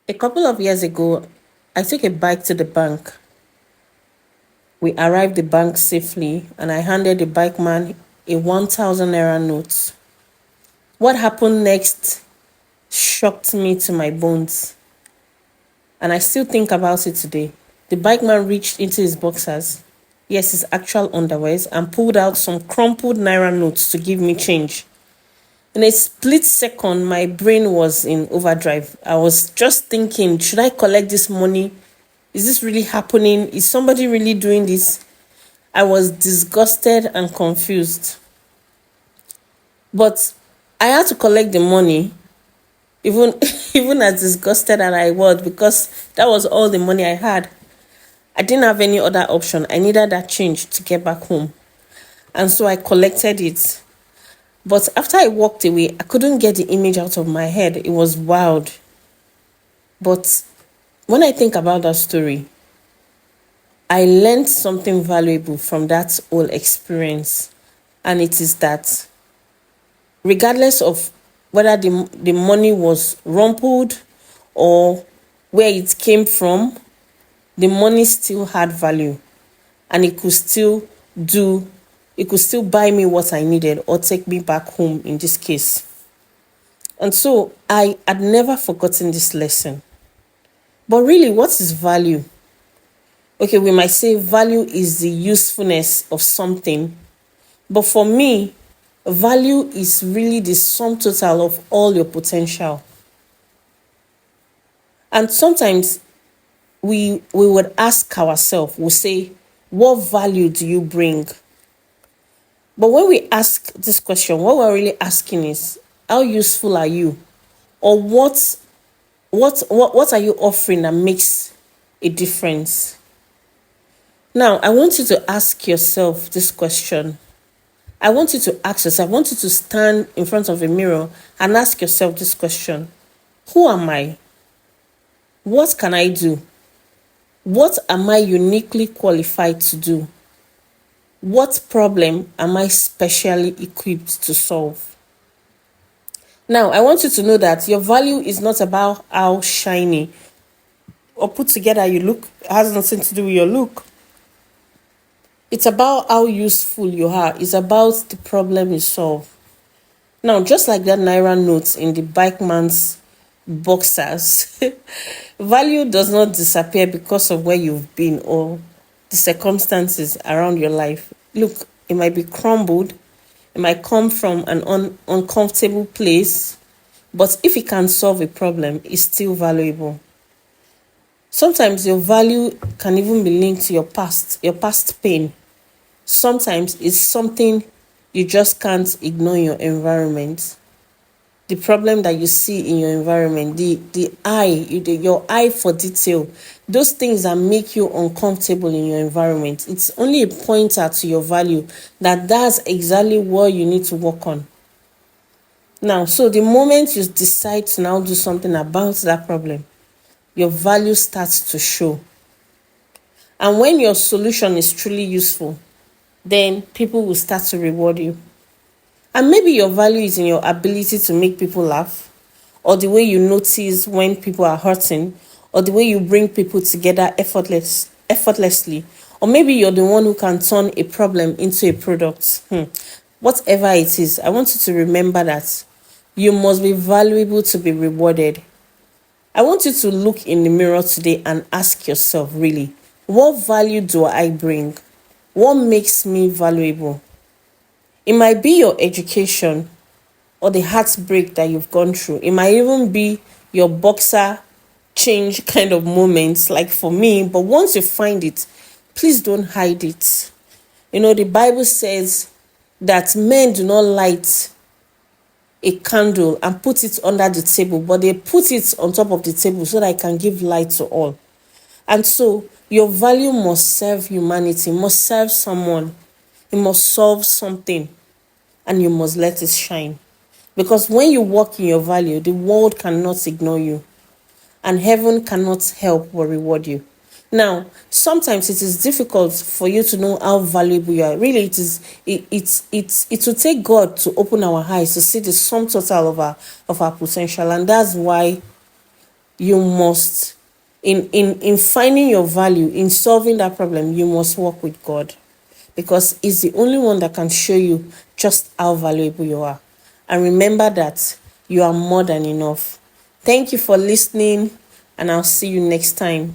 A couple of years ago, I took a bike to the bank. We arrived the bank safely, and I handed the bike man a 1,000 naira note. What happened next shocked me to my bones, and I still think about it today. The bike man reached into his boxers, yes, his actual underwears, and pulled out some crumpled naira notes to give me change. In a split second, my brain was in overdrive. I was just thinking, should I collect this money? Is this really happening? Is somebody really doing this? I was disgusted and confused. But I had to collect the money, even even as disgusted as I was, because that was all the money I had. I didn't have any other option. I needed that change to get back home. And so I collected it. But after I walked away, I couldn't get the image out of my head. It was wild. But when I think about that story, I learned something valuable from that whole experience. And it is that regardless of whether the money was rumpled or where it came from, the money still had value, and it could still buy me what I needed or take me back home in this case. And so I had never forgotten this lesson. But really, what is value? Okay, we might say value is the usefulness of something. But for me, value is really the sum total of all your potential. And sometimes we would ask ourselves, we'll say, what value do you bring? But when we ask this question, what we're really asking is, how useful are you? Or what are you offering that makes a difference? Now, I want you to ask yourself this question. I want you to ask yourself, I want you to stand in front of a mirror and ask yourself this question. Who am I? What can I do? What am I uniquely qualified to do? What problem am I specially equipped to solve? Now, I want you to know that your value is not about how shiny or put together you look. It has nothing to do with your look. It's about how useful you are. It's about the problem you solve. Now, just like that naira note in the bike man's boxers, value does not disappear because of where you've been or the circumstances around your life. Look, it might be crumbled. It might come from an uncomfortable place, but if it can solve a problem, it's still valuable. Sometimes your value can even be linked to your past pain. Sometimes it's something you just can't ignore in your environment. The problem that you see in your environment, your eye for detail, those things that make you uncomfortable in your environment, it's only a pointer to your value that that's exactly what you need to work on. Now, so the moment you decide to now do something about that problem, your value starts to show. And when your solution is truly useful, then people will start to reward you. And maybe your value is in your ability to make people laugh, or the way you notice when people are hurting, or the way you bring people together effortlessly, or maybe you're the one who can turn a problem into a product. Whatever it is, I want you to remember that you must be valuable to be rewarded. I want you to look in the mirror today and ask yourself, really, what value do I bring? What makes me valuable? It might be your education or the heartbreak that you've gone through. It might even be your boxer change kind of moments, like for me. But once you find it, please don't hide it. The Bible says that men do not light a candle and put it under the table, but they put it on top of the table so that it can give light to all. And so your value must serve humanity, must serve someone. It must solve something, and you must let it shine. Because when you walk in your value, the world cannot ignore you, and heaven cannot help but reward you. Now, sometimes it is difficult for you to know how valuable you are. Really, it will take God to open our eyes to see the sum total of our potential, and that's why you must, in finding your value, in solving that problem, you must work with God, because He's the only one that can show you just how valuable you are. And remember that you are more than enough. Thank you for listening, and I'll see you next time.